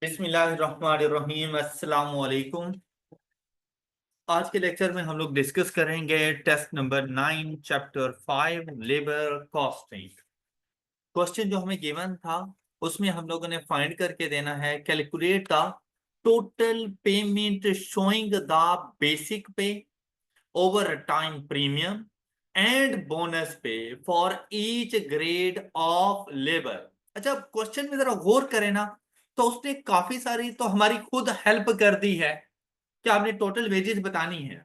बिस्मिल्लाहिर्रहमानिर्रहीम अस्सलाम वालेकुम। आज के लेक्चर में हम लोग डिस्कस करेंगे test number 9 chapter 5 labour costing. Question जो हमें गिवन था उसमें हम लोगों ने फाइंड करके देना है calculate the total payment showing the basic pay overtime premium and bonus pay for each grade of labour. अच्छा, क्वेश्चन में जरा गौर करें ना, तो उसने काफी सारी तो हमारी खुद हेल्प कर दी है कि आपने टोटल वेजेस बतानी है।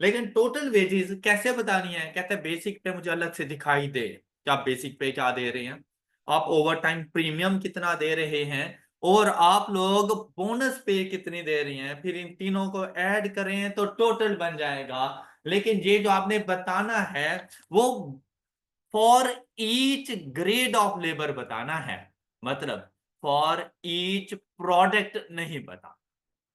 लेकिन टोटल वेजेस कैसे बतानी है? कहते हैं बेसिक पे मुझे अलग से दिखाई दे कि आप बेसिक पे क्या दे रहे हैं, आप ओवर टाइम प्रीमियम कितना दे रहे हैं, और आप लोग बोनस पे कितनी दे रही हैं। फिर इन तीनों को ऐड करें तो टोटल बन जाएगा। लेकिन ये जो आपने बताना है वो for each grade of labour बताना है, मतलब फॉर ईच प्रोडक्ट नहीं बता।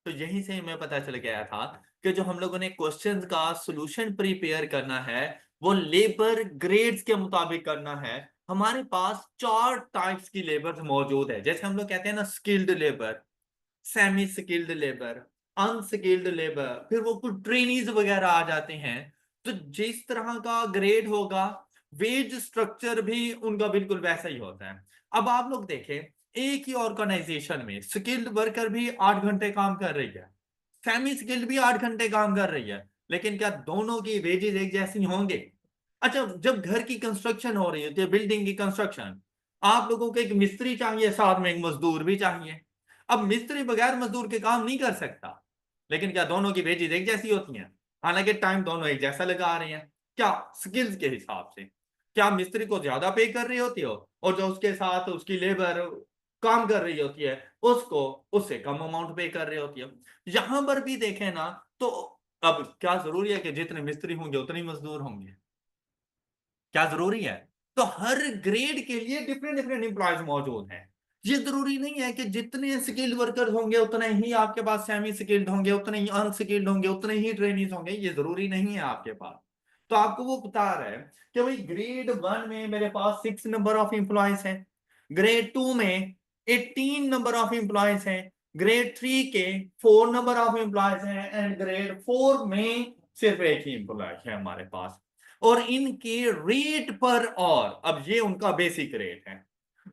तो यहीं से हमें पता चल गया था कि जो हम लोगों ने क्वेश्चंस का सॉल्यूशन प्रिपेयर करना है वो लेबर ग्रेड्स के मुताबिक करना है। हमारे पास चार टाइप्स की लेबर मौजूद है, जैसे हम लोग कहते हैं ना, skilled labour, semi skilled labour, unskilled labour, फिर वो कुछ ट्रेनीज वगैरह आ जाते हैं। तो जिस तरह का ग्रेड होगा वेज स्ट्रक्चर भी उनका बिल्कुल वैसा ही होता है। अब आप लोग देखें, एक ही ऑर्गेनाइजेशन में स्किल्ड वर्कर भी 8 घंटे काम कर रही है, सेमी स्किल्ड भी 8 घंटे काम कर रही है, लेकिन क्या दोनों की वेजेस एक जैसी होंगे? अच्छा, जब घर की कंस्ट्रक्शन हो रही होती है, बिल्डिंग की कंस्ट्रक्शन, आप लोगों को एक मिस्त्री चाहिए, साथ में एक मजदूर भी चाहिए। अब मिस्त्री बगैर मजदूर के काम नहीं कर सकता, लेकिन क्या दोनों की वेजेस एक जैसी होती हैं? हालांकि टाइम दोनों एक जैसा लगा रहे हैं, क्या स्किल्स के हिसाब से। क्या मिस्त्री को ज्यादा पे कर रही होती हो और जो उसके साथ उसकी लेबर काम कर रही होती है उसको उससे कम अमाउंट पे कर रही होती है। यहां पर भी देखें ना, तो अब क्या जरूरी है कि जितने मिस्त्री होंगे उतने ही मजदूर होंगे? क्या जरूरी है? तो हर ग्रेड के लिए डिफरेंट डिफरेंट एम्प्लॉयज मौजूद हैं। ये जरूरी नहीं है कि जितने स्किल्ड वर्कर्स होंगे उतने ही आपके पास सेमी स्किल्ड होंगे, उतने ही अनस्किल्ड होंगे, उतने ही ट्रेनीज होंगे। ये जरूरी नहीं है आपके पास। तो आपको वो बता रहा है कि भाई ग्रेड 1 में मेरे पास 6 नंबर ऑफ एम्प्लॉयज हैं, ग्रेड 2 में 18 नंबर ऑफ एम्प्लॉयज हैं, ग्रेड 3 के 4 नंबर ऑफ एम्प्लॉयज हैं, एंड ग्रेड 4 में सिर्फ एक ही एम्प्लॉय है हमारे पास। और इनके रेट पर, और अब ये उनका बेसिक रेट है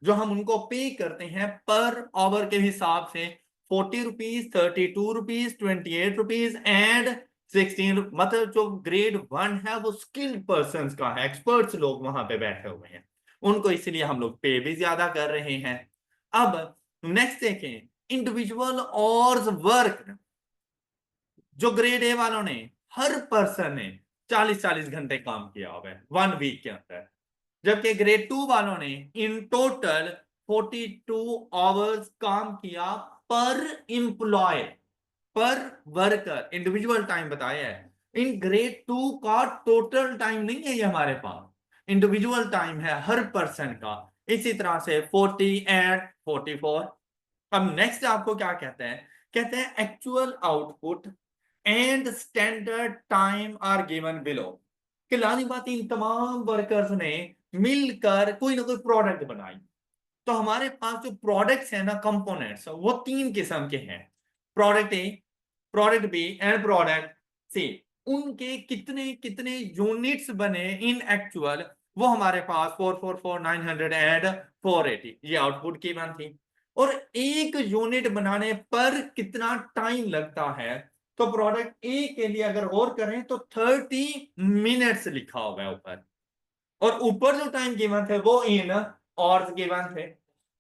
जो हम उनको पे करते हैं पर आवर के हिसाब से, 40 रुपीज, 32 रुपीज, 28 रुपीज एंड 16। मतलब जो ग्रेड 1 है वो स्किल्ड पर्सन का है, एक्सपर्ट्स लोग वहां पे बैठे हुए हैं, उनको इसलिए हम लोग पे भी ज्यादा कर रहे हैं। अब नेक्स्ट देखें, इंडिविजुअल और वर्क, जो ग्रेड ए वालों ने, हर पर्सन ने 40-40 घंटे काम किया हुआ है 1 वीक के अंदर, जबकि ग्रेड 2 वालों ने इन टोटल 42 आवर्स काम किया पर एम्प्लॉय, पर वर्कर, इंडिविजुअल टाइम बताया है। इन ग्रेड 2 का टोटल टाइम नहीं है ये हमारे पास, इंडिविजुअल टाइम है हर पर्सन का। इसी तरह से 40 एंड 44। अब नेक्स्ट आपको क्या कहते हैं? कहते हैं actual output and standard time are given below. कि लानी बात, इन तमाम वर्कर्स ने मिलकर कोई ना कोई प्रोडक्ट बनाई। तो हमारे पास जो प्रोडक्ट्स है ना, कंपोनेंट्स, वो 3 किस्म के हैं, product A, product B and product C. उनके कितने कितने यूनिट्स बने इन एक्चुअल, वो हमारे पास 444, 900 एंड 480, ये आउटपुट की मान थी। और एक यूनिट बनाने पर कितना टाइम लगता है, तो प्रोडक्ट ए के लिए अगर गौर करें तो 30 मिनट्स लिखा होगा है ऊपर, और ऊपर जो टाइम गिवन थे वो इन आवर्स गिवन थे।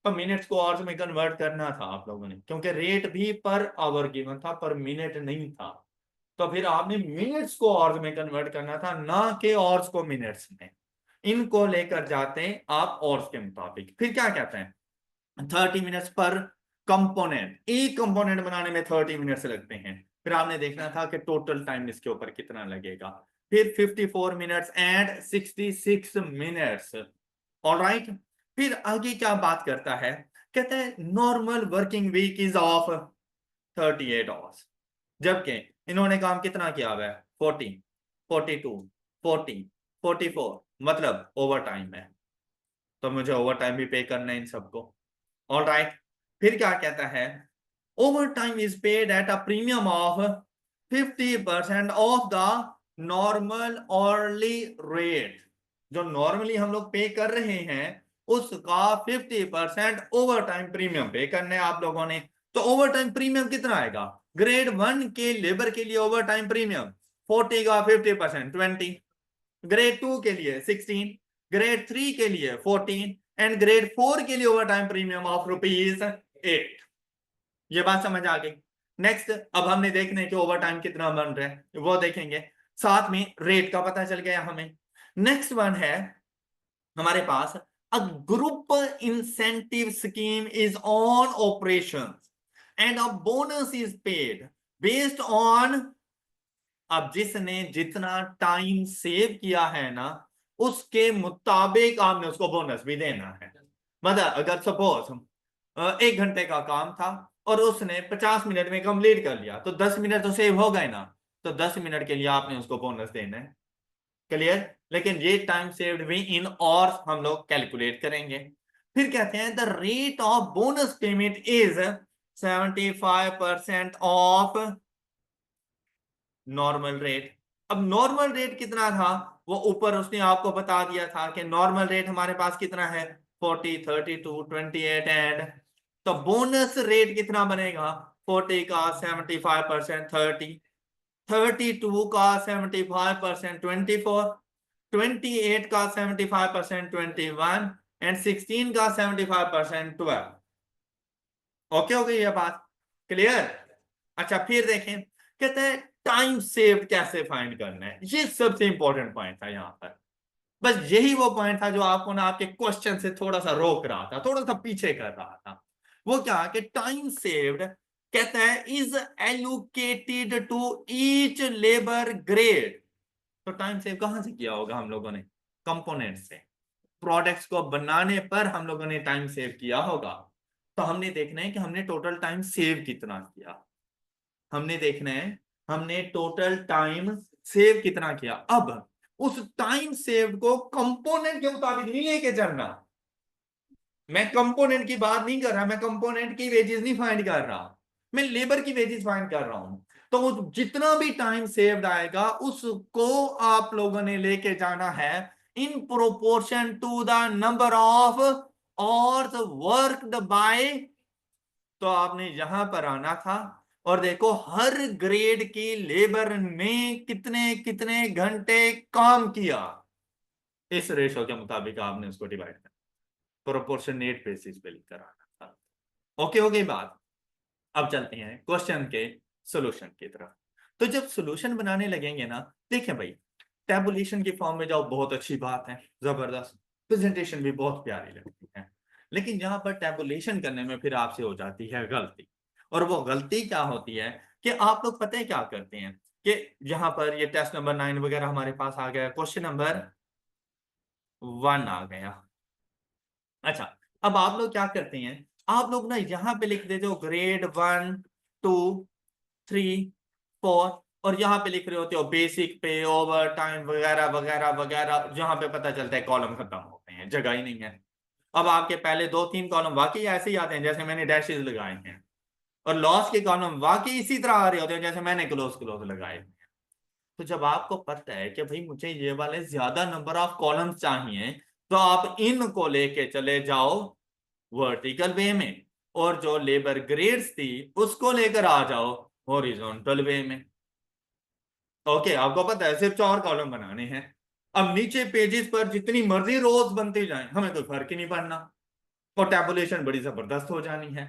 तो मिनट्स को आवर्स में कन्वर्ट करना था आप लोगों ने, क्योंकि रेट भी पर आवर गिवन था, पर मिनट नहीं था। तो फिर आपने मिनट्स को आवर्स में कन्वर्ट करना था, ना कि आवर्स को मिनट्स में। इनको लेकर जाते हैं आप आवर्स के मुताबिक। फिर क्या कहते हैं, 30 मिनट्स पर कंपोनेंट, एक कंपोनेंट बनाने में 30 मिनट्स लगते हैं। फिर आपने देखना था कि टोटल टाइम इसके ऊपर कितना लगेगा। फिर 54 मिनट्स एंड 66 मिनट्स। ऑलराइट। फिर आगे क्या बात करता है, कहता है normal working week is of 38 hours, जबकि इन्होंने काम कितना किया हुआ है, 40, 42, 40, 44, मतलब ओवर टाइम है। तो मुझे ओवर टाइम भी पे करना है इन सबको। All right. फिर क्या कहता है, Overtime is paid at a premium of 50% of the normal hourly rate. जो नॉर्मली हम लोग पे कर रहे हैं उसका 50% ओवर टाइम प्रीमियम पे करने आप लोगों ने। तो ओवर टाइम प्रीमियम कितना आएगा? ग्रेड 1 के लेबर के लिए ओवर टाइम प्रीमियम 40 का 50% 20, ग्रेड 2 के लिए 16, ग्रेड 3 के लिए 14 एंड ग्रेड 4 के लिए ओवर टाइम प्रीमियम ऑफ ₹8। ये बात समझ आ गई। नेक्स्ट, अब हमने देखना है कि ओवर टाइम कितना बन रहा है वो देखेंगे, साथ में रेट का पता चल गया हमें। नेक्स्ट वन है हमारे पास, a group incentive scheme is on operation and a bonus is paid based on. अब जिसने जितना टाइम सेव किया है ना उसके मुताबिक आपने उसको बोनस भी देना है। मतलब अगर सपोज 1 घंटे का काम था और उसने 50 मिनट में कंप्लीट कर लिया तो 10 मिनट तो सेव हो गए ना, तो 10 मिनट के लिए आपने उसको बोनस देना है। क्लियर? लेकिन ये टाइम सेव्ड भी इन और हम लोग कैलकुलेट करेंगे। फिर कहते हैं the rate of bonus payment is 75% of normal rate. अब नॉर्मल रेट कितना था वो ऊपर उसने आपको बता दिया था कि नॉर्मल रेट हमारे पास कितना है 40, 32, 28 एंड, तो बोनस रेट कितना बनेगा? 40 का 75% 30, 32 का 75% 24, 28 का 75% 21 एंड 16 का 75% 12। ओके हो गई ये बात? क्लियर? अच्छा फिर देखें, कहते हैं टाइम सेव कैसे फाइंड करना है। ये सबसे इंपॉर्टेंट पॉइंट था यहाँ पर। बस यही वो पॉइंट था जो आपको ना आपके क्वेश्चन से थोड़ा सा रोक रहा था, थोड़ा सा पीछे कर रहा था। वो क्या कि टाइम सेव्ड कहता है is allocated to each labour grade. तो टाइम सेव कहां से किया होगा हम लोगों ने? कंपोनेंट से। प्रोडक्ट्स को बनाने पर हम लोगों ने टाइम सेव किया होगा। तो हमने देखना है कि हमने टोटल टाइम सेव कितना किया। हमने देखना है हमने टोटल टाइम सेव कितना किया। अब उस टाइम सेव को कंपोनेंट के मुताबिक नहीं लेके चलना। मैं कंपोनेंट की बात नहीं कर रहा, मैं कंपोनेंट की वेजेस नहीं फाइंड कर रहा, मैं लेबर की वेजेस फाइंड कर रहा हूं। तो जितना भी टाइम सेव्ड आएगा उसको आप लोगों ने लेके जाना है in proportion to the number of hours worked by. तो आपने यहां पर आना था और देखो हर ग्रेड की लेबर ने कितने कितने घंटे काम किया, इस रेशो के मुताबिक आपने उसको डिवाइड करना, प्रोपोर्शनेट बेसिस पे लिख कर आना था। ओके हो गई बात? अब चलते हैं क्वेश्चन के सॉल्यूशन की तरफ। तो जब सॉल्यूशन बनाने लगेंगे ना, देखें भाई, टैबुलेशन की फॉर्म में जाओ बहुत अच्छी बात है, जबरदस्त, प्रेजेंटेशन भी बहुत प्यारी लगती है। लेकिन यहाँ पर टैबुलेशन करने में फिर आपसे हो जाती है गलती। और वो गलती क्या होती है कि आप लोग पता है क्या करते हैं कि यहाँ पर ये टेस्ट नंबर 9 वगैरह हमारे पास आ गया, क्वेश्चन नंबर 1 आ गया। अच्छा, अब आप लोग क्या करते हैं, आप लोग ना यहाँ पे लिख देते हो ग्रेड 1, 2, 3, 4 और यहाँ पे लिख रहे होते हो बेसिक पे, ओवर टाइम वगैरह वगैरह वगैरह। जहां पे पता चलता है कॉलम खत्म होते हैं, जगह ही नहीं है। अब आपके पहले 2-3 कॉलम वाकई ऐसे ही आते हैं जैसे मैंने डैशेज लगाए हैं, और लॉस के कॉलम वाकई इसी तरह आ रहे होते हैं जैसे मैंने क्लोज क्लोज लगाए हैं। तो जब आपको पता है कि भाई मुझे ये वाले ज्यादा नंबर ऑफ कॉलम्स चाहिए, तो आप इनको लेके चले जाओ वर्टिकल वे में, और जो लेबर ग्रेड्स थी उसको लेकर आ जाओ हॉरिजॉन्टल वे में। ओके, आपको पता है सिर्फ 4 कॉलम बनाने हैं। अब नीचे पेजेस पर जितनी मर्जी रोज बनती जाएं हमें कोई फर्क ही नहीं पड़ना, और टैबुलेशन बड़ी जबरदस्त हो जानी है।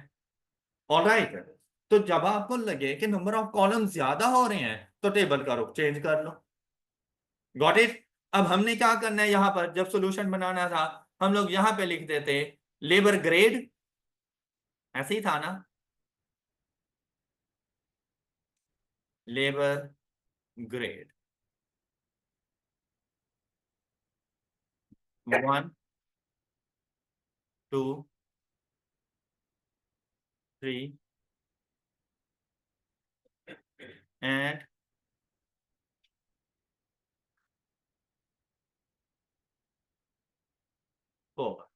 ऑलराइट, तो जब आपको लगे कि नंबर ऑफ कॉलम ज्यादा हो रहे हैं तो टेबल का रुख चेंज कर लो। Got it? अब हमने क्या करना है, यहां पर जब सॉल्यूशन बनाना था हम लोग यहां पे लिख देते लेबर ग्रेड, ऐसे ही था ना, labour grade 1, 2, 3 and 4।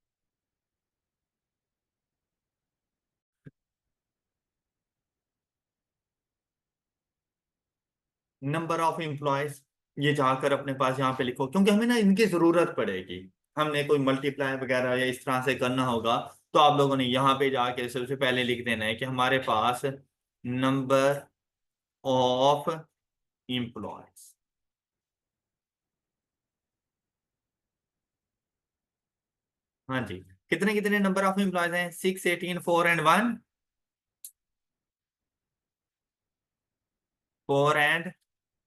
Number of employees, ये जाकर अपने पास यहाँ पे लिखो, क्योंकि हमें ना इनकी जरूरत पड़ेगी। हमने कोई मल्टीप्लाई वगैरह या इस तरह से करना होगा, तो आप लोगों ने यहाँ पे जाके सबसे पहले लिख देना है कि हमारे पास नंबर ऑफ एम्प्लॉयज। हाँ जी, कितने कितने नंबर ऑफ एम्प्लॉयज हैं? 6, 18, 4 एंड 1। 4 एंड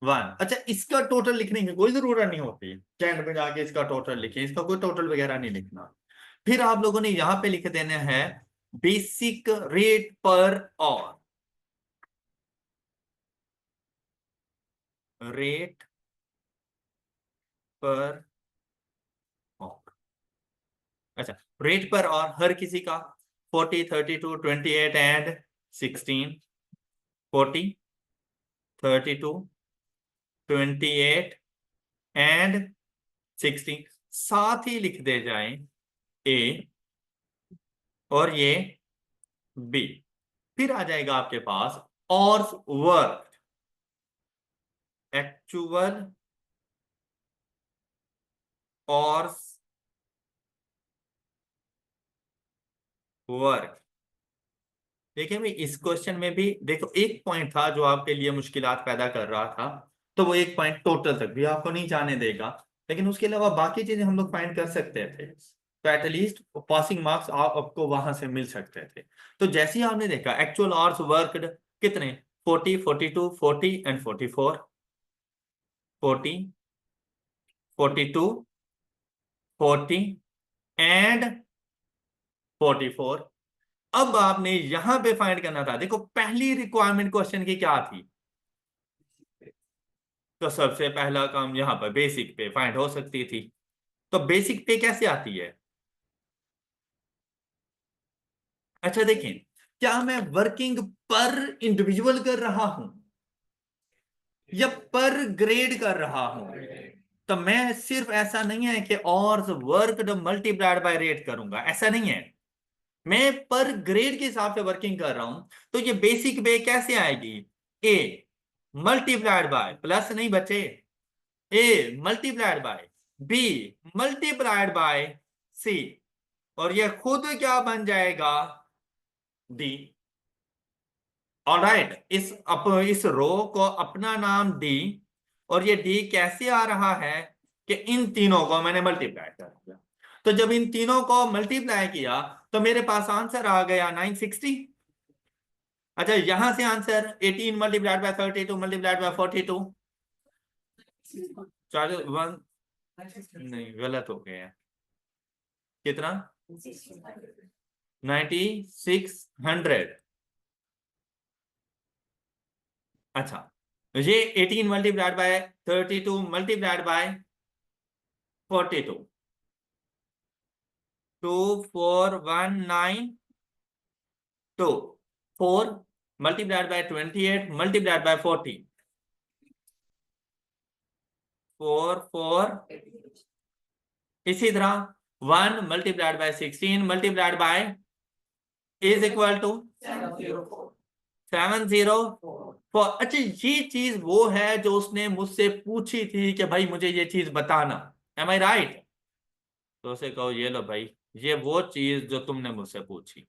1। अच्छा, इसका टोटल लिखने की कोई जरूरत नहीं होती, एंड में जाके इसका टोटल लिखे, इसका कोई टोटल वगैरह नहीं लिखना। फिर आप लोगों ने यहां पे लिख देना है बेसिक रेट पर और रेट पर और। अच्छा, रेट पर और हर किसी का 40, 32, 28 एंड 16। 40, 32, 28 एंड 16 साथ ही लिख दे जाएं ए और ये बी। फिर आ जाएगा आपके पास और वर्क, एक्चुअल और वर्क। देखिए भाई, इस क्वेश्चन में भी देखो एक पॉइंट था जो आपके लिए मुश्किलात पैदा कर रहा था, तो वो एक पॉइंट टोटल तक भी आपको नहीं जाने देगा, लेकिन उसके अलावा बाकी चीजें हम लोग फाइंड कर सकते थे, तो एटलीस्ट पासिंग मार्क्स आपको वहां से मिल सकते थे। तो जैसे ही आपने देखा एक्चुअल आवर्स वर्कड कितने, 40, 42, 40 एंड 44। 40, 42, 40 एंड 44। अब आपने यहां पे फाइंड करना था। देखो पहली रिक्वायरमेंट क्वेश्चन की क्या थी, तो सबसे पहला काम यहां पर बेसिक पे फाइंड हो सकती थी। तो बेसिक पे कैसे आती है? अच्छा देखें, क्या मैं वर्किंग पर इंडिविजुअल कर रहा हूं या पर ग्रेड कर रहा हूं? तो मैं सिर्फ ऐसा नहीं है कि और वर्क मल्टीप्लाइड बाय रेट करूंगा, ऐसा नहीं है। मैं पर ग्रेड के हिसाब से वर्किंग कर रहा हूं, तो ये बेसिक पे कैसे आएगी? ए मल्टीप्लाइड बाय, प्लस नहीं बचे, A multiplied by B multiplied by C, और ये खुद क्या बन जाएगा? डी। ऑलराइट, इस रो को अपना नाम डी, और ये डी कैसे आ रहा है कि इन तीनों को मैंने मल्टीप्लाई कर दिया। तो जब इन तीनों को मल्टीप्लाई किया तो मेरे पास आंसर आ गया 960। अच्छा, यहां से answer 18 multiplied by 32 multiplied by 42। Charge one, नहीं गलत हो गया है। कितना? 9600। अच्छा, ये 18 multiplied by 32 multiplied by 42, 2419। 4 multiplied by 28 multiplied by 40, 44। इसी तरह 1 multiplied by 16 multiplied by is equal to 704। अच्छा, ये चीज वो है जो उसने मुझसे पूछी थी कि भाई मुझे ये चीज बताना। एम आई राइट? तो उसे कहो ये लो भाई, ये वो चीज जो तुमने मुझसे पूछी,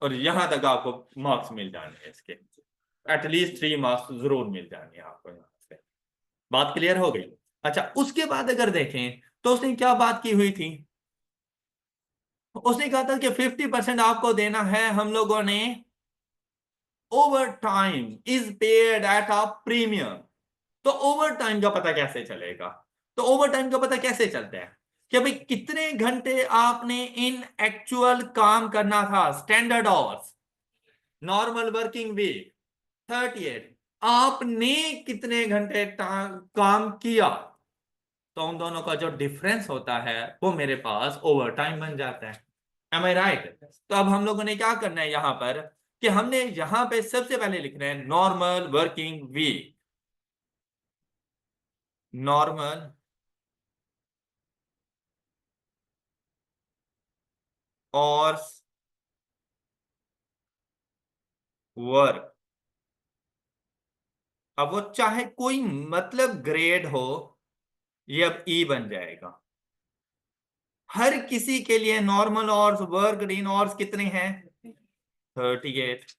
और यहां तक आपको मार्क्स मिल जाने हैं इसके, एटलीस्ट 3 मार्क्स जरूर मिल जाएंगे आपको यहाँ से। बात क्लियर हो गई? अच्छा, उसके बाद अगर देखें तो उसने क्या बात की हुई थी? उसने कहा था कि 50% आपको देना है हम लोगों ने, over time is paid at a premium. तो ओवर टाइम का पता कैसे चलेगा? तो ओवर टाइम का पता कैसे चलता है कि भाई कितने घंटे आपने इन एक्चुअल काम करना था, standard hours, normal working week 38, आपने कितने घंटे काम किया, तो उन दोनों का जो डिफरेंस होता है वो मेरे पास ओवर टाइम बन जाता है। एम आई राइट? तो अब हम लोगों ने क्या करना है यहां पर, कि हमने यहां पे सबसे पहले लिखना है नॉर्मल वर्किंग वीक। नॉर्मल और वर्क अब वो चाहे कोई मतलब ग्रेड हो, ये अब ई बन जाएगा। हर किसी के लिए नॉर्मल ऑर्स, वर्क इन ऑर्स कितने हैं? 38।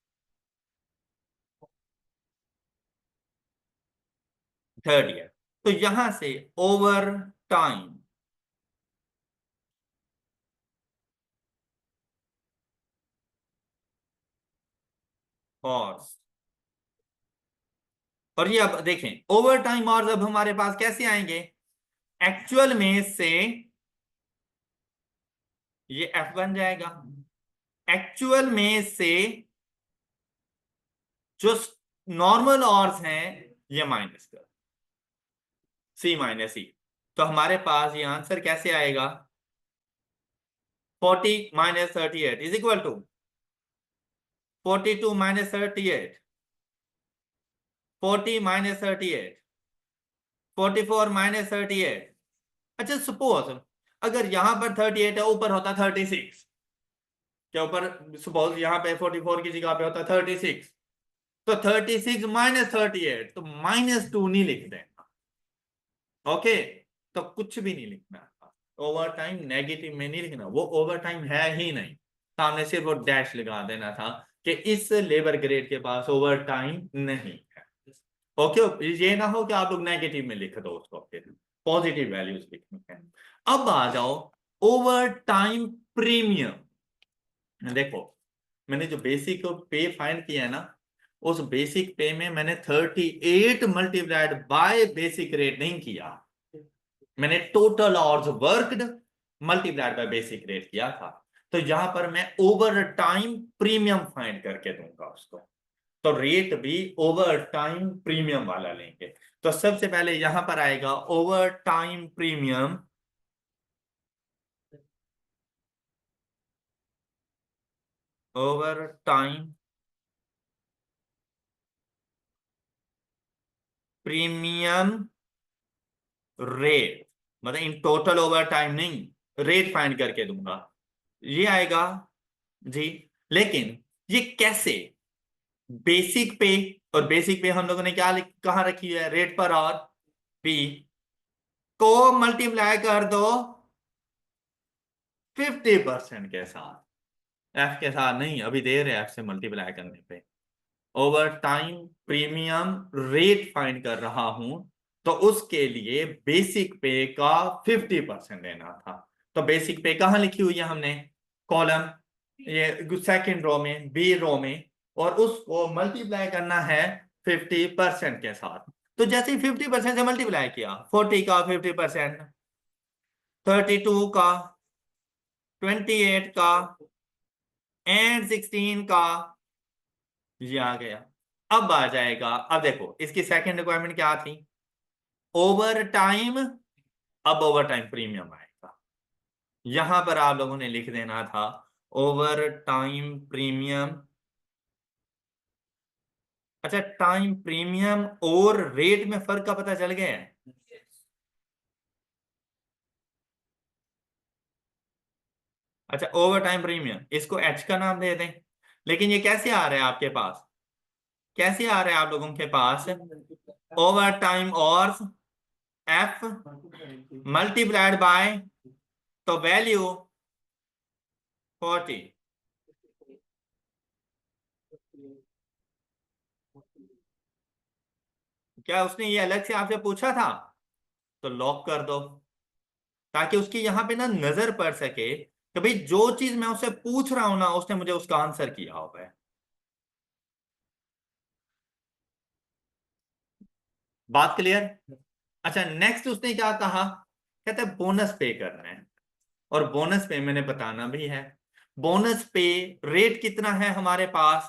38। तो यहां से ओवर टाइम ऑर्स, और ये अब देखें ओवर टाइम ऑर्स अब हमारे पास कैसे आएंगे? एक्चुअल में से ये एफ बन जाएगा, एक्चुअल में से जो नॉर्मल ऑर्स हैं ये माइनस कर, सी माइनस ई। तो हमारे पास ये आंसर कैसे आएगा? 40 minus 38 is equal to 42 minus 38, 40 minus 38, 44 minus 38। अच्छा सपोज अगर यहां पर 38 है, ऊपर होता 36, क्या ऊपर सपोज यहां पे 44 की जगह पे होता 36, तो 36 माइनस 38, तो -2 नहीं लिख देना। ओके, तो कुछ भी नहीं लिखना, ओवर टाइम नेगेटिव में नहीं लिखना, वो ओवर टाइम है ही नहीं। सामने सिर्फ वो डैश लगा देना था कि इस लेबर ग्रेड के पास ओवर टाइम नहीं है। ओके, ये ना हो कि आप लोग नेगेटिव में लिख दो उसको, पॉजिटिव वैल्यूज लिखनी है। अब आ जाओ ओवर टाइम प्रीमियम। देखो मैंने जो बेसिक पे फाइंड किया है ना, उस बेसिक पे में मैंने 38 मल्टीप्लाइड बाय बेसिक रेट नहीं किया, मैंने total hours worked multiplied by basic rate किया था। तो यहां पर मैं ओवर टाइम प्रीमियम फाइंड करके दूंगा उसको, तो रेट भी ओवर टाइम प्रीमियम वाला लेंगे। तो सबसे पहले यहां पर आएगा over time premium, over time premium rate, मतलब इन टोटल ओवर टाइम नहीं, रेट फाइंड करके दूंगा, ये आएगा जी। लेकिन ये कैसे? बेसिक पे, और बेसिक पे हम लोगों ने क्या कहाँ रखी है? रेट पर और पी को मल्टीप्लाई कर दो 50% के साथ, एफ के साथ नहीं, अभी देर है एफ से मल्टीप्लाई करने पे। Overtime premium rate find कर रहा हूं, तो उसके लिए बेसिक पे का 50% देना था। तो बेसिक पे कहां लिखी हुई है हमने? कॉलम, ये सेकंड रो में, बी रो में, और उसको मल्टीप्लाई करना है 50% के साथ। तो जैसे ही 50% से मल्टीप्लाई किया, 40 का 50%, 32 का, 28 का, एंड 16 का, ये आ गया। अब आ जाएगा, अब देखो इसकी सेकंड रिक्वायरमेंट क्या थी? Over time. अब ओवर टाइम प्रीमियम आएगा, यहां पर आप लोगों ने लिख देना था ओवर टाइम प्रीमियम। अच्छा, टाइम प्रीमियम और रेट में फर्क का पता चल गया है? अच्छा, ओवर टाइम प्रीमियम इसको एच का नाम दे दें। लेकिन ये कैसे आ रहा है आपके पास? कैसे आ रहा है आप लोगों के पास? ओवर टाइम और एफ मल्टीप्लाइड बाय, तो वैल्यू 40। क्या उसने ये अलग से आपसे पूछा था? तो लॉक कर दो, ताकि उसकी यहां पे ना नजर पड़ सके कि भाई जो चीज मैं उससे पूछ रहा हूं ना, उसने मुझे उसका आंसर किया हुआ है। बात क्लियर? अच्छा, नेक्स्ट उसने क्या कहा? कहता है बोनस पे करना है, और बोनस पे मैंने बताना भी है। बोनस पे रेट कितना है हमारे पास?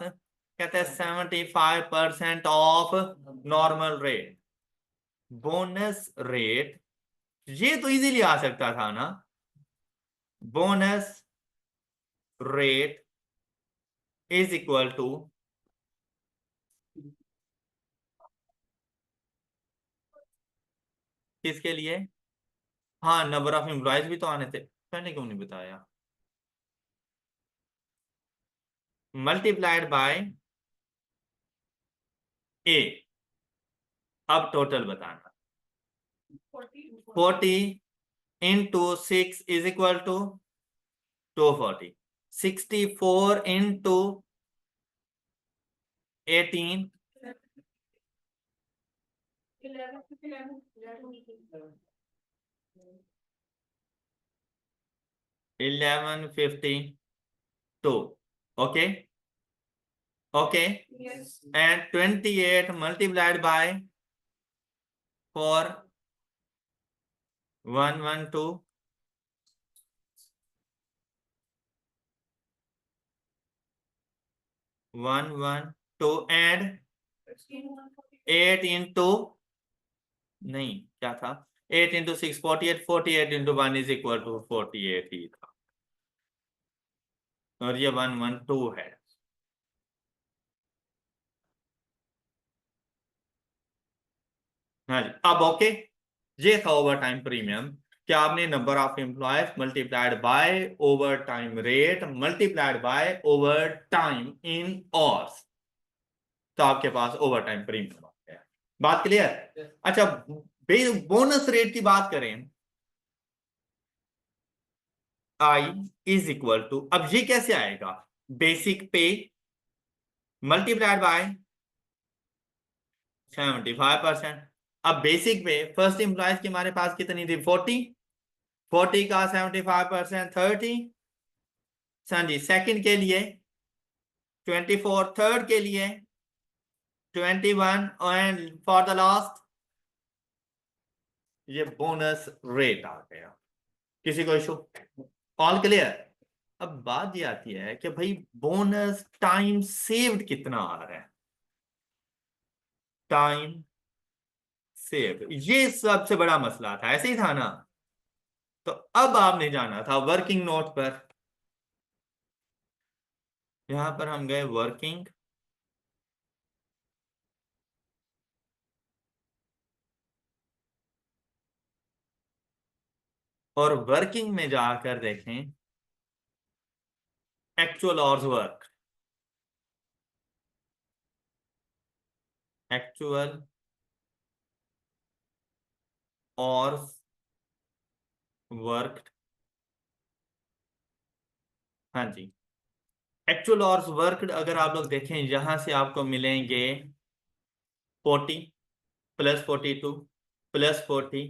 कहता है 75% of normal rate. Bonus rate, ये तो इजीली आ सकता था ना। Bonus rate is equal to, किसके लिए? हाँ, नंबर ऑफ एम्प्लॉयज भी तो आने थे, मैंने क्यों नहीं बताया? मल्टीप्लाइड बाय ए, अब टोटल बताना। 40 into 6 is equal to 240। 64 into 18 1152। Okay. Okay. Yes. And 28 multiplied by 4 112 112 and 8 into नहीं क्या था 8 into 6 48 48 into 1 is equal to 48 ही था और ये 112 है। हाँ जी अब ओके। ये था ओवर टाइम प्रीमियम कि आपने number of employees multiplied by over time rate multiplied by over time in hours, तो आपके पास ओवर टाइम प्रीमियम आ गया। बात क्लियर? अच्छा बोनस रेट की बात करें, आई इज इक्वल टू, अब ये कैसे आएगा, बेसिक पे मल्टीप्लाइड बाय 75%। अब बेसिक पे फर्स्ट एम्प्लॉयज की हमारे पास कितनी थी 40, 40 का 75% 30। हाँ जी सेकंड के लिए 24, थर्ड के लिए 21 एंड फॉर द लास्ट ये बोनस रेट आ गया। किसी को इशू? All clear? अब बात ये आती है कि भाई बोनस टाइम सेव्ड कितना आ रहा है, टाइम सेव्ड, ये सबसे बड़ा मसला था, ऐसे ही था ना। तो अब आपने जाना था वर्किंग नोट पर, यहां पर हम गए वर्किंग, और वर्किंग में जाकर देखें actual hours work, actual hours work. हाँ जी एक्चुअल आवर्स वर्क अगर आप लोग देखें यहां से आपको मिलेंगे 40 plus 42 plus 40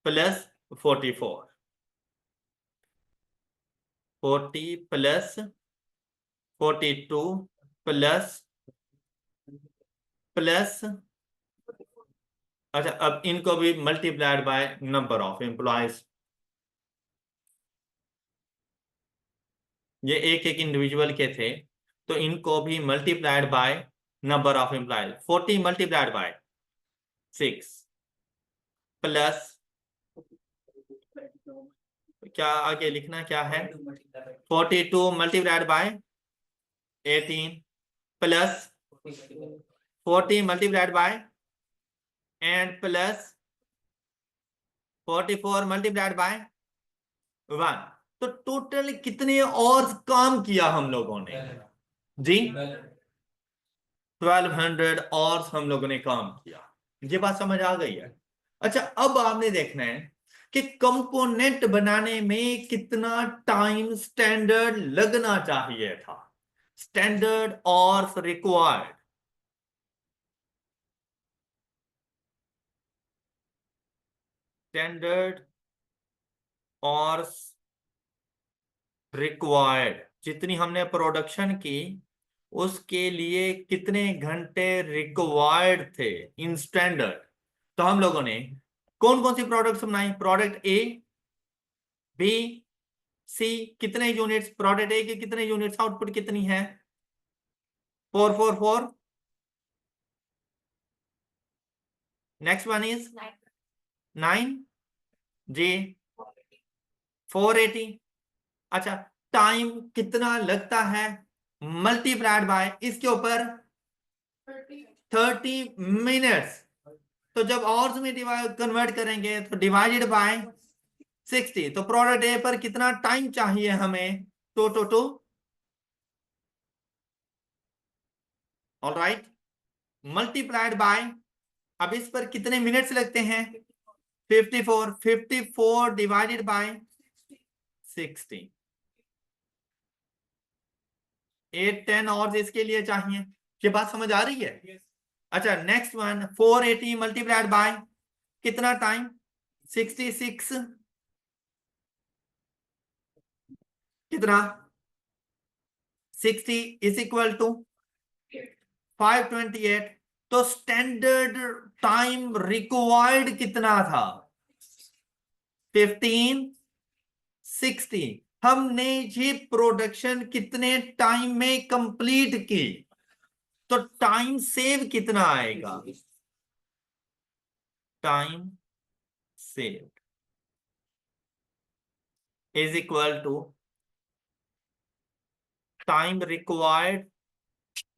plus 44, 40 plus 42 plus plus, अच्छा अब इनको भी multiplied by number of employees, ये एक एक इंडिविजुअल के थे तो इनको भी multiplied by number of employees. 40 multiplied bye 6 plus, क्या आगे लिखना क्या है, 42 multiplied by 18 plus 40 multiplied bye and plus 44 multiplied by 1। तो टोटल कितने और काम किया हम लोगों ने जी, 1200 और हम लोगों ने काम किया। ये बात समझ आ गई है? अच्छा अब आपने देखना है कि कंपोनेंट बनाने में कितना टाइम स्टैंडर्ड लगना चाहिए था, स्टैंडर्ड और रिक्वायर्ड, स्टैंडर्ड और रिक्वायर्ड, जितनी हमने प्रोडक्शन की उसके लिए कितने घंटे रिक्वायर्ड थे इन स्टैंडर्ड। तो हम लोगों ने कौन कौन सी प्रोडक्ट्स बनाई, प्रोडक्ट ए बी सी, कितने यूनिट्स प्रोडक्ट ए के, कितने यूनिट्स, आउटपुट कितनी है 444। नेक्स्ट वन इज 9 जी 480। अच्छा टाइम कितना लगता है मल्टीप्लाइड बाय इसके ऊपर 30 मिनट्स। तो जब आवर्स में कन्वर्ट करेंगे तो डिवाइडेड बाय 60, तो प्रोडक्ट ए पर कितना टाइम चाहिए हमें, to all right multiplied by अब इस पर कितने मिनट्स लगते हैं? 54। 54 डिवाइडेड बाय 60, 8-10 और इसके लिए चाहिए। ये बात समझ आ रही है? अच्छा, नेक्स्ट वन, 480 मल्टीप्लाइड बाय कितना टाइम? 66। कितना? 60 इज इक्वल टू 528। तो स्टैंडर्ड टाइम रिक्वायर्ड कितना था? 1560। हमने ये प्रोडक्शन कितने टाइम में कंप्लीट की? तो टाइम सेव कितना आएगा? Time save is equal to time required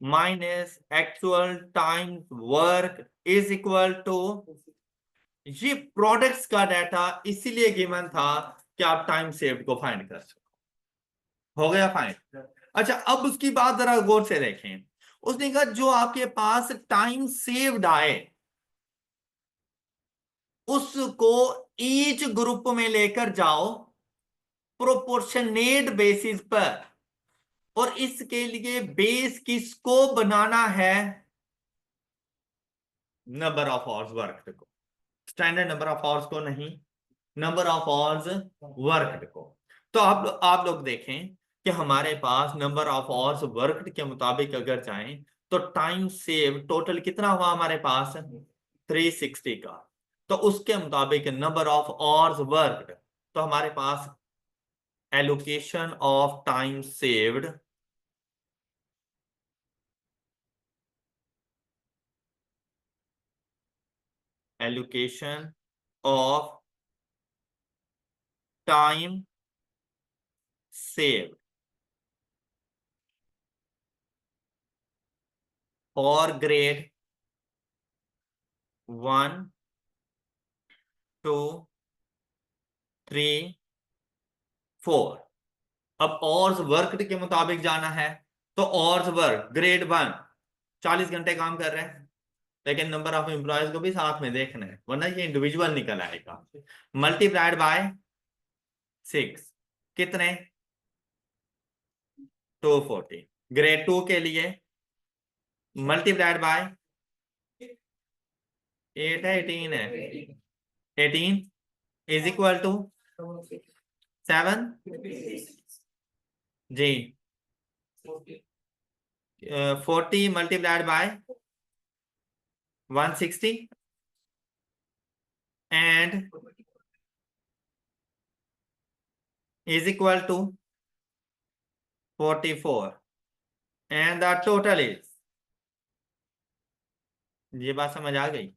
minus actual time work is equal to, ये प्रोडक्ट्स का डाटा इसीलिए गिवन था कि आप टाइम सेव को फाइंड कर सको। हो गया फाइंड? अच्छा, अब उसकी बात जरा गौर से देखें। उसने कहा जो आपके पास टाइम सेव्ड आए उसको ईच ग्रुप में लेकर जाओ प्रोपोर्शनेट बेसिस पर, और इसके लिए बेस किसको बनाना है? नंबर ऑफ आवर्स वर्कड को, स्टैंडर्ड नंबर ऑफ आवर्स को नहीं, नंबर ऑफ आवर्स वर्कड को। तो आप लोग देखें कि हमारे पास नंबर ऑफ आवर्स वर्कड के मुताबिक अगर जाएं तो टाइम सेव टोटल कितना हुआ हमारे पास? 360 का। तो उसके मुताबिक नंबर ऑफ आवर्स वर्कड, तो हमारे पास allocation of time saved allocation of time saved और ग्रेड 1, 2, 3, 4। अब ऑर्स वर्क के मुताबिक जाना है तो ऑर्स वर्क ग्रेड 1 40 घंटे काम कर रहे हैं, लेकिन नंबर ऑफ एम्प्लॉयज को भी साथ में देखना है वरना ये इंडिविजुअल निकल आएगा। मल्टीप्लाइड बाय 6, कितने? 240। ग्रेड 2 के लिए मल्टीप्लाइड बाय 8 है, 18 है, 18 इज इक्वल टू 7 जी। 40 multiplied by 160 and is equal to 44 and the total is, ये बात समझ आ गई?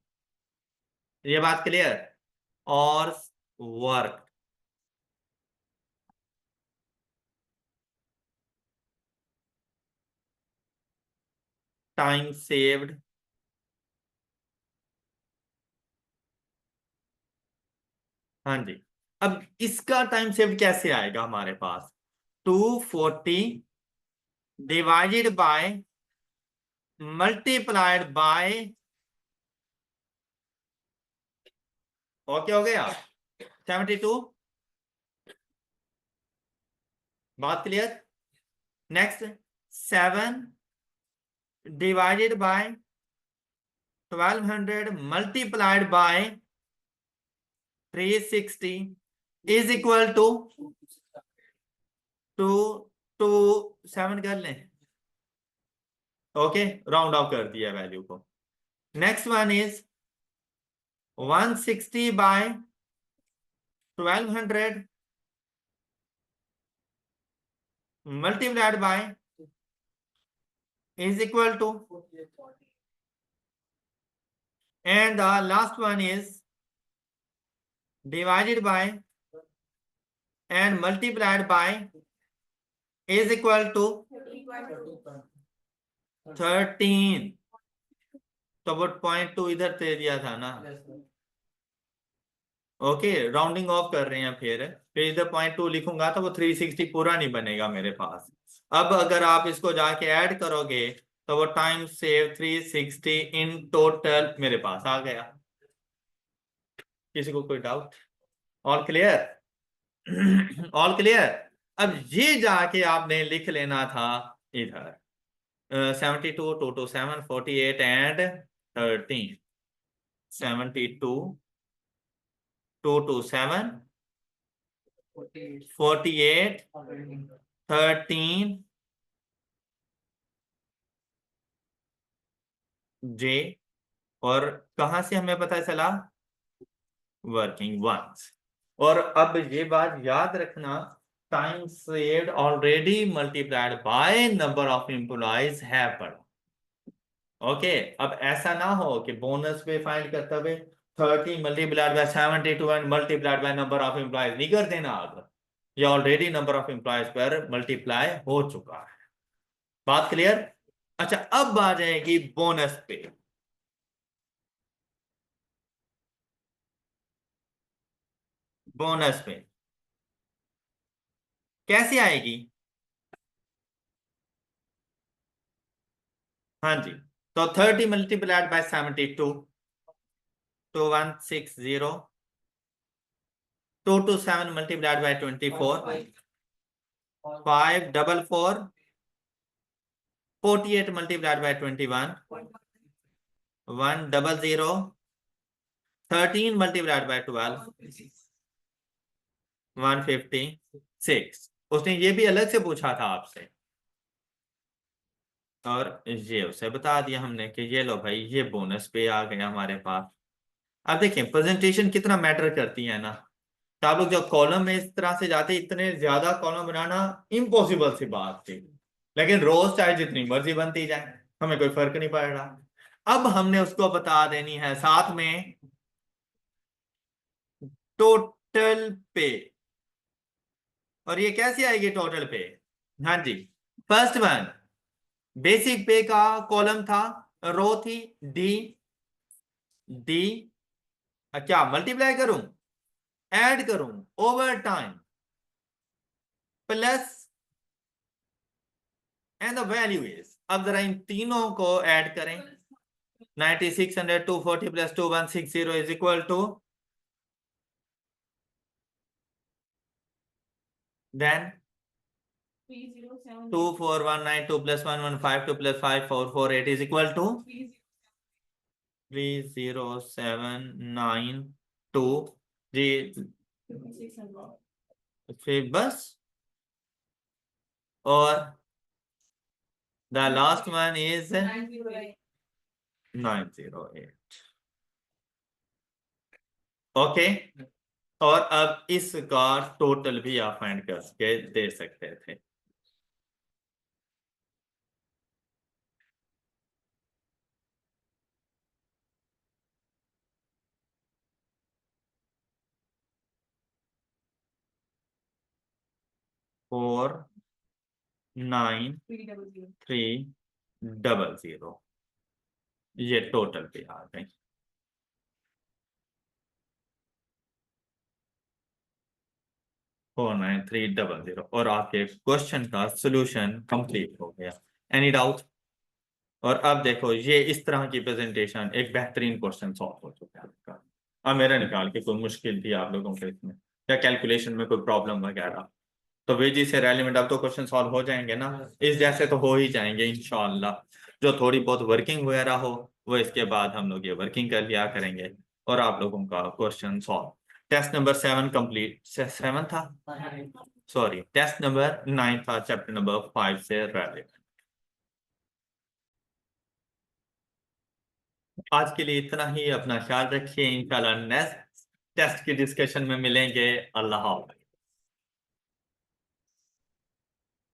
ये बात क्लियर? और वर्क टाइम सेव्ड हाँ जी। अब इसका टाइम सेव्ड कैसे आएगा हमारे पास? 240 डिवाइडेड बाय मल्टीप्लाइड बाय, और क्या हो गया? 72। बात clear? Next, 7 divided by 1200 multiplied by 360 is equal to 227 कर लें। ओके, राउंड ऑफ कर दिया वैल्यू को। Next one is 160 by 1200 multiplied by is equal to, and the last one is divided by and multiplied by is equal to 13। तो वो 0.2 इधर दे दिया था ना। ओके, राउंडिंग ऑफ कर रहे हैं, फिर इधर 0.2 लिखूंगा तो वो 360 पूरा नहीं बनेगा मेरे पास। अब अगर आप इसको जाके ऐड करोगे तो वो टाइम सेव 360 इन टोटल मेरे पास आ गया। किसी को कोई doubt? All clear? All clear? अब ये जाके आपने लिख लेना था इधर 72 2 to 7 48 एंड 13 72 2 to 7 48 13 जे। और कहां से हमें पता चला? Working ones. और अब ये बात याद रखना, time saved already multiplied by number of employees है पढ़ा। ओके, अब ऐसा ना हो कि बोनस पे फाइंड करते हुए 30 multiplied by 72 and multiplied by number of employees नहीं कर देना। अब ये ऑलरेडी नंबर ऑफ एम्प्लॉइज पर मल्टीप्लाई हो चुका है। बात क्लियर? अच्छा, अब आ जाएगी बोनस पे। बोनस पे कैसे आएगी? हाँ जी, तो 30 multiplied by 72 2160, 2 to 7 multiplied by 24 544 48 multiplied by 21 100 13 multiplied by 12 156। उसने ये भी अलग से पूछा था आपसे और ये उसे बता दिया हमने कि ये लो भाई, ये बोनस पे आ गया हमारे पास। अब देखें प्रेजेंटेशन कितना मैटर करती है ना। तो आप लोग जब कॉलम में इस तरह से जाते, इतने ज्यादा कॉलम बनाना इम्पॉसिबल सी बात थी, लेकिन रोज चाहे जितनी मर्जी बनती जाए, हमें कोई फर्क नहीं पड़ रहा। अब हमने उसको बता देनी है साथ में टोटल पे। और ये कैसे आएगी टोटल पे? हाँ जी, फर्स्ट वन बेसिक पे का कॉलम था, रो थी डी। डी क्या मल्टीप्लाई करूं, ऐड करूं, overtime plus and the value is. अब जरा इन तीनों को ऐड करें। 9600 240 plus 2160 is equal to then 24192 plus 1152 plus 5448 is equal to 30792 जी। फिर बस, और the last one is 908। Okay, और अब इसका टोटल भी आप फाइंड करके दे सकते थे। फोर 9300 ये टोटल पे आ गए। 49300 और आपके क्वेश्चन का सोल्यूशन कंप्लीट हो गया। Any doubt? और अब देखो, ये इस तरह की प्रेजेंटेशन एक बेहतरीन क्वेश्चन सॉल्व हो चुका है आपका। अब मेरा निकाल के कोई मुश्किल थी आप लोगों के इसमें, या कैलकुलेशन में कोई प्रॉब्लम वगैरह, तो वे जी से रेलिवेंट अब तो क्वेश्चन सॉल्व हो जाएंगे ना। इस जैसे तो हो ही जाएंगे इंशाल्लाह। जो थोड़ी बहुत वर्किंग वगैरह हो वो इसके बाद हम लोग ये वर्किंग कर लिया करेंगे और आप लोगों का question solve. Test number 7 complete, 7 था, सॉरी टेस्ट नंबर 9 था चैप्टर नंबर 5 से रेलिवेंट। आज के लिए इतना ही, अपना ख्याल रखिए। इंशाल्लाह नेक्स्ट टेस्ट की डिस्कशन में मिलेंगे। अल्लाह हाफ़िज़।